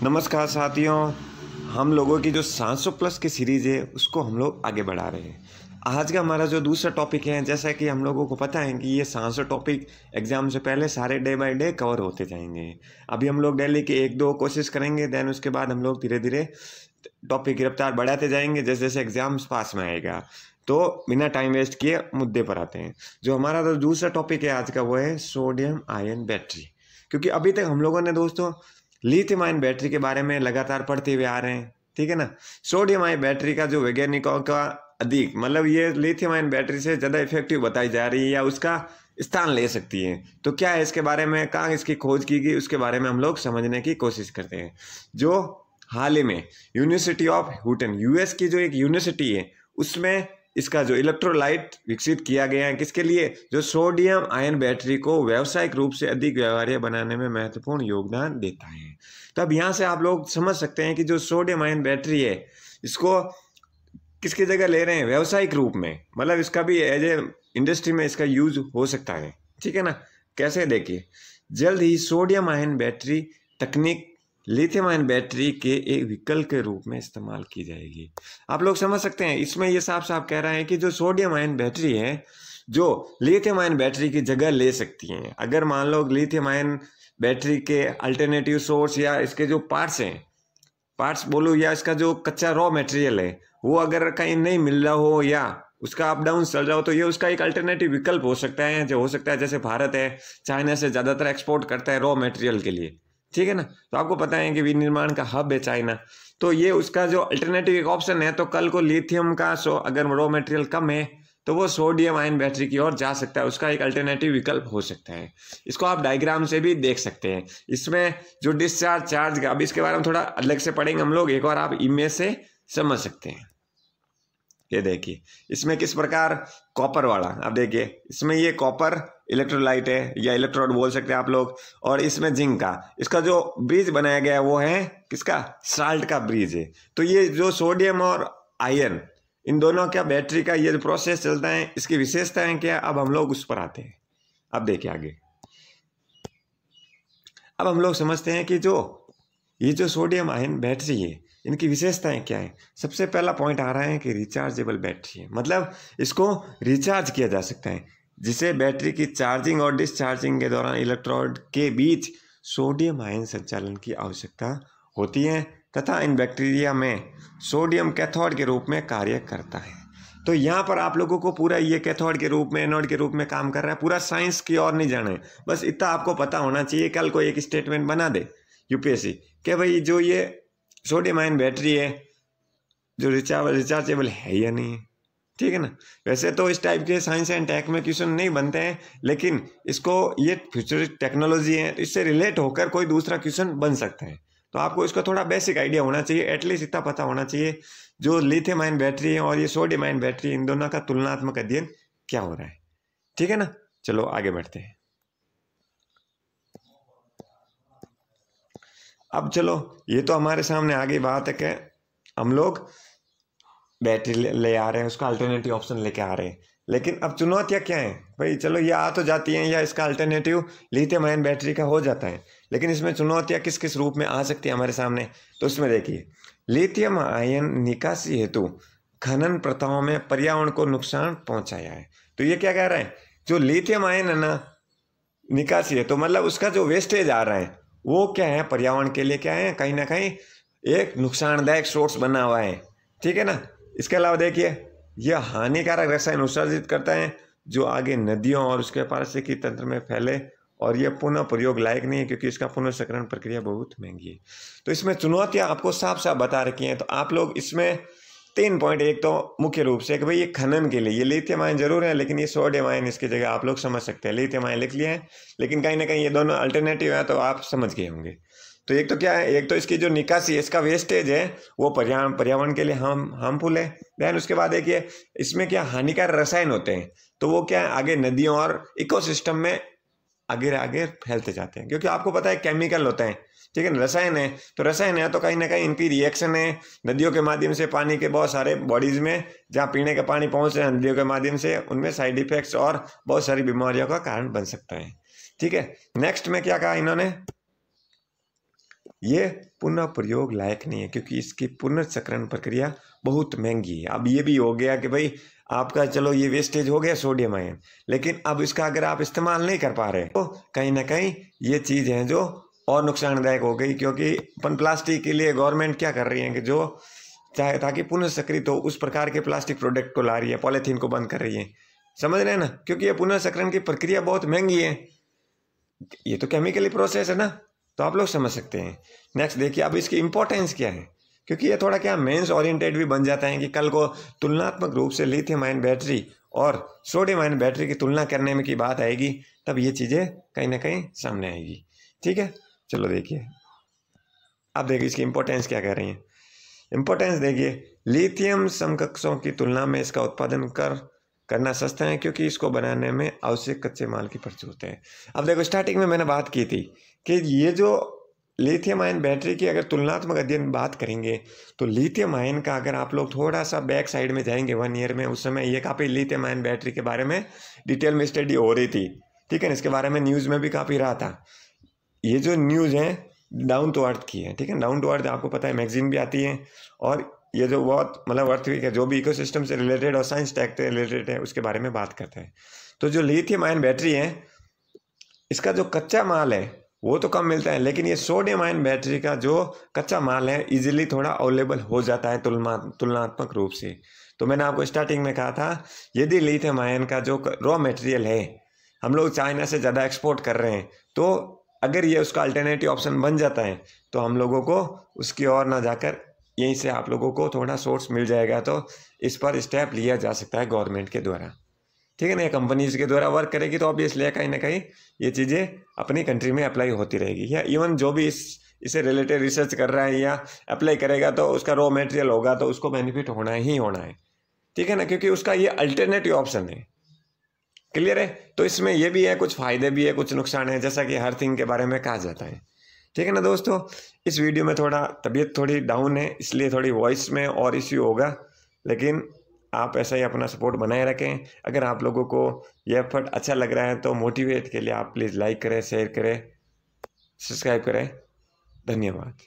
नमस्कार साथियों, हम लोगों की जो 700 प्लस की सीरीज़ है उसको हम लोग आगे बढ़ा रहे हैं। आज का हमारा जो दूसरा टॉपिक है, जैसा कि हम लोगों को पता है कि ये 700 टॉपिक एग्ज़ाम से पहले सारे डे बाय डे कवर होते जाएंगे। अभी हम लोग डेली के 1-2 कोशिश करेंगे, देन उसके बाद हम लोग धीरे धीरे टॉपिक की रफ्तार बढ़ाते जाएंगे जैसे जैसे एग्ज़ाम्स पास में आएगा। तो बिना टाइम वेस्ट किए मुद्दे पर आते हैं। जो हमारा जो दूसरा टॉपिक है आज का वो है सोडियम आयन बैटरी। क्योंकि अभी तक हम लोगों ने दोस्तों लिथियम आयन बैटरी के बारे में लगातार पढ़ते हुए आ रहे हैं, ठीक है ना। सोडियम आयन बैटरी का जो वैज्ञानिकों का अधिक मतलब ये लिथियम आयन बैटरी से ज़्यादा इफेक्टिव बताई जा रही है या उसका स्थान ले सकती है। तो क्या है इसके बारे में, कहाँ इसकी खोज की गई, उसके बारे में हम लोग समझने की कोशिश करते हैं। जो हाल ही में यूनिवर्सिटी ऑफ ह्यूस्टन यूएस की जो एक यूनिवर्सिटी है उसमें इसका जो इलेक्ट्रोलाइट विकसित किया गया है, किसके लिए, जो सोडियम आयन बैटरी को व्यावसायिक रूप से अधिक व्यवहार्य बनाने में महत्वपूर्ण योगदान देता है। तो अब यहाँ से आप लोग समझ सकते हैं कि जो सोडियम आयन बैटरी है इसको किसकी जगह ले रहे हैं, व्यावसायिक रूप में, मतलब इसका भी एज ए इंडस्ट्री में इसका यूज हो सकता है, ठीक है ना। कैसे, देखिए, जल्द ही सोडियम आयन बैटरी तकनीक लिथियम आयन बैटरी के एक विकल्प के रूप में इस्तेमाल की जाएगी। आप लोग समझ सकते हैं, इसमें ये साफ साफ कह रहा है कि जो सोडियम आयन बैटरी है जो लिथियम आयन बैटरी की जगह ले सकती है। अगर मान लो लिथियम आयन बैटरी के अल्टरनेटिव सोर्स या इसके जो पार्ट्स हैं, पार्ट्स बोलो या इसका जो कच्चा रॉ मटेरियल है वो अगर कहीं नहीं मिल रहा हो या उसका अप डाउन चल रहा हो, तो ये उसका एक अल्टरनेटिव विकल्प हो सकता है। जो हो सकता है जैसे भारत है चाइना से ज़्यादातर एक्सपोर्ट करता है रॉ मटेरियल के लिए, ठीक है ना। तो आपको पता है कि विनिर्माण का हब है चाइना, तो ये उसका जो अल्टरनेटिव एक ऑप्शन है। तो कल को लिथियम का अगर रॉ मटेरियल कम है तो वो सोडियम आयन बैटरी की ओर जा सकता है, उसका एक अल्टरनेटिव विकल्प हो सकता है। इसको आप डायग्राम से भी देख सकते हैं। इसमें जो डिस्चार्ज चार्ज, अब इसके बारे में थोड़ा अलग से पढ़ेंगे हम लोग, एक बार आप इमेज से समझ सकते हैं। ये देखिए इसमें किस प्रकार कॉपर वाला, अब देखिए इसमें ये कॉपर इलेक्ट्रोलाइट है या इलेक्ट्रोड बोल सकते हैं आप लोग, और इसमें जिंक का इसका जो ब्रिज बनाया गया है वो है किसका, साल्ट का ब्रिज है। तो ये जो सोडियम और आयन इन दोनों का बैटरी का ये जो प्रोसेस चलता है, इसकी विशेषताएं क्या, अब हम लोग उस पर आते हैं। अब देखिए आगे, अब हम लोग समझते हैं कि ये जो सोडियम आयन बैटरी है इनकी विशेषताएं क्या है। सबसे पहला पॉइंट आ रहा है कि रिचार्जेबल बैटरी है, मतलब इसको रिचार्ज किया जा सकता है, जिसे बैटरी की चार्जिंग और डिस्चार्जिंग के दौरान इलेक्ट्रोड के बीच सोडियम आयन संचालन की आवश्यकता होती है तथा इन बैक्टीरिया में सोडियम कैथोड के रूप में कार्य करता है। तो यहाँ पर आप लोगों को पूरा ये कैथोड के रूप में, एनोड के रूप में काम कर रहा है, पूरा साइंस की ओर नहीं जाना है, बस इतना आपको पता होना चाहिए। कल को एक स्टेटमेंट बना दे यूपीएससी कि भाई जो ये सोडियम आयन बैटरी है जो रिचार्जेबल है या नहीं है, ठीक है ना। वैसे तो इस टाइप के साइंस एंड टेक में क्वेश्चन नहीं बनते हैं, लेकिन इसको ये फ्यूचरिस्ट टेक्नोलॉजी है तो इससे रिलेट होकर कोई दूसरा क्वेश्चन बन सकता है। तो आपको इसका थोड़ा बेसिक आइडिया होना चाहिए, एटलीस्ट इतना पता होना चाहिए जो लिथियम आयन बैटरी है और ये सोडियम आयन बैटरी, इन दोनों का तुलनात्मक अध्ययन क्या हो रहा है, ठीक है ना। चलो आगे बढ़ते हैं। अब चलो, ये तो हमारे सामने आगे बात है कि हम लोग बैटरी ले आ रहे हैं, उसका अल्टरनेटिव ऑप्शन लेके आ रहे हैं, लेकिन अब चुनौतियाँ क्या हैं भाई। चलो ये आ तो जाती हैं या इसका अल्टरनेटिव लिथियम आयन बैटरी का हो जाता है, लेकिन इसमें चुनौतियाँ किस किस रूप में आ सकती है हमारे सामने। तो उसमें देखिए, लिथियम आयन निकासी हेतु खनन प्रथाओं में पर्यावरण को नुकसान पहुंचाया है। तो ये क्या कह रहा है, जो लिथियम आयन है ना निकासी है, तो मतलब उसका जो वेस्टेज आ रहा है वो क्या है, पर्यावरण के लिए क्या है, कहीं ना कहीं एक नुकसानदायक सोर्स बना हुआ है, ठीक है ना। इसके अलावा देखिए यह हानिकारक रसायन उत्सर्जित करता है जो आगे नदियों और उसके पारिस्थितिकी तंत्र में फैले, और यह पुनः प्रयोग लायक नहीं है क्योंकि इसका पुनर्चक्रण प्रक्रिया बहुत महंगी है। तो इसमें चुनौतियां आपको साफ साफ बता रखी हैं। तो आप लोग इसमें 3 पॉइंट, एक तो मुख्य रूप से कि भाई ये खनन के लिए ये लिथियम आयन जरूर है, लेकिन ये सोडियम आयन इसकी जगह आप लोग समझ सकते हैं। लिथियम आयन लिख लिया है, लेकिन कहीं ना कहीं ये दोनों अल्टरनेटिव है, तो आप समझ गए होंगे। तो एक तो क्या है, एक तो इसकी जो निकासी है, इसका वेस्टेज है वो पर्यावरण के लिए हार्मफुल है। दैन उसके बाद देखिए इसमें क्या हानिकारक रसायन होते हैं, तो वो क्या है आगे नदियों और इकोसिस्टम में आगे आगे फैलते जाते हैं, क्योंकि आपको पता है केमिकल होता है, ठीक है ना। रसायन है तो रसायन है तो कहीं ना कहीं इनकी रिएक्शन है नदियों के माध्यम से पानी के बहुत सारे बॉडीज में, जहाँ पीने का पानी पहुंच रहा है नदियों के माध्यम से, उनमें साइड इफेक्ट्स और बहुत सारी बीमारियों का कारण बन सकता है, ठीक है। नेक्स्ट में क्या कहा इन्होंने, ये पुनः प्रयोग लायक नहीं है, क्योंकि इसकी पुनर्चक्रण प्रक्रिया बहुत महंगी है। अब ये भी हो गया कि भाई आपका चलो ये वेस्टेज हो गया सोडियम आयन, लेकिन अब इसका अगर आप इस्तेमाल नहीं कर पा रहे तो कहीं ना कहीं ये चीज़ है जो और नुकसानदायक हो गई, क्योंकि अपन प्लास्टिक के लिए गवर्नमेंट क्या कर रही है कि जो चाहे ताकि पुनर्चक्रित हो उस प्रकार के प्लास्टिक प्रोडक्ट को ला रही है, पॉलीथीन को बंद कर रही है। समझ रहे हैं ना, क्योंकि ये पुनर्चक्रण की प्रक्रिया बहुत महंगी है, ये तो केमिकली प्रोसेस है ना, तो आप लोग समझ सकते हैं। नेक्स्ट देखिए अब इसकी इंपॉर्टेंस क्या है, क्योंकि ये थोड़ा क्या मेंस ओरिएंटेड भी बन जाता है कि कल को तुलनात्मक रूप से लिथियम आयन बैटरी और सोडियम आयन बैटरी की तुलना करने में की बात आएगी, तब ये चीज़ें कहीं ना कहीं सामने आएगी। ठीक है, चलो देखिए अब देखिए इसकी इंपॉर्टेंस क्या कह रही है। इंपॉर्टेंस देखिए, लिथियम समकक्षों की तुलना में इसका उत्पादन करना सस्ता है, क्योंकि इसको बनाने में आवश्यक कच्चे माल की प्रचुरता है। अब देखो स्टार्टिंग में मैंने बात की थी कि ये जो लिथियम आयन बैटरी की अगर तुलनात्मक अध्ययन बात करेंगे तो लिथियम आयन का अगर आप लोग थोड़ा सा बैक साइड में जाएंगे 1 ईयर में, उस समय ये काफ़ी लिथियम आयन बैटरी के बारे में डिटेल में स्टडी हो रही थी। ठीक है ना, इसके बारे में न्यूज़ में भी काफ़ी रहा था। ये जो न्यूज़ है डाउन टू अर्थ की है। ठीक है, डाउन टू अर्थ आपको पता है मैगजीन भी आती है, और ये जो बहुत मतलब अर्थ वीक है जो भी इकोसिस्टम से रिलेटेड और साइंस टेक से रिलेटेड है उसके बारे में बात करता है। तो जो लिथियम आयन बैटरी है इसका जो कच्चा माल है वो तो कम मिलता है, लेकिन ये सोडियम आयन बैटरी का जो कच्चा माल है इजीली थोड़ा अवेलेबल हो जाता है तुलनात्मक रूप से। तो मैंने आपको स्टार्टिंग में कहा था यदि लिथियम आयन का जो रॉ मटेरियल है हम लोग चाइना से ज़्यादा एक्सपोर्ट कर रहे हैं, तो अगर ये उसका अल्टरनेटिव ऑप्शन बन जाता है तो हम लोगों को उसकी ओर ना जाकर यहीं से आप लोगों को थोड़ा सोर्स मिल जाएगा, तो इस पर स्टेप लिया जा सकता है गवर्नमेंट के द्वारा। ठीक है ना, कंपनीज के द्वारा वर्क करेगी तो ऑब्वियसली कहीं ना कहीं ये चीज़ें अपनी कंट्री में अप्लाई होती रहेगी, या इवन जो भी इससे रिलेटेड रिसर्च कर रहा है या अप्लाई करेगा तो उसका रॉ मटेरियल होगा तो उसको बेनिफिट होना ही होना है। ठीक है ना, क्योंकि उसका ये अल्टरनेटिव ऑप्शन है। क्लियर है, तो इसमें ये भी है कुछ फ़ायदे भी है कुछ नुकसान है, जैसा कि हर थिंग के बारे में कहा जाता है। ठीक है ना दोस्तों, इस वीडियो में थोड़ा तबीयत थोड़ी डाउन है इसलिए थोड़ी वॉइस में और इश्यू होगा, लेकिन आप ऐसा ही अपना सपोर्ट बनाए रखें। अगर आप लोगों को यह एफर्ट अच्छा लग रहा है तो मोटिवेट के लिए आप प्लीज़ लाइक करें, शेयर करें, सब्सक्राइब करें। धन्यवाद।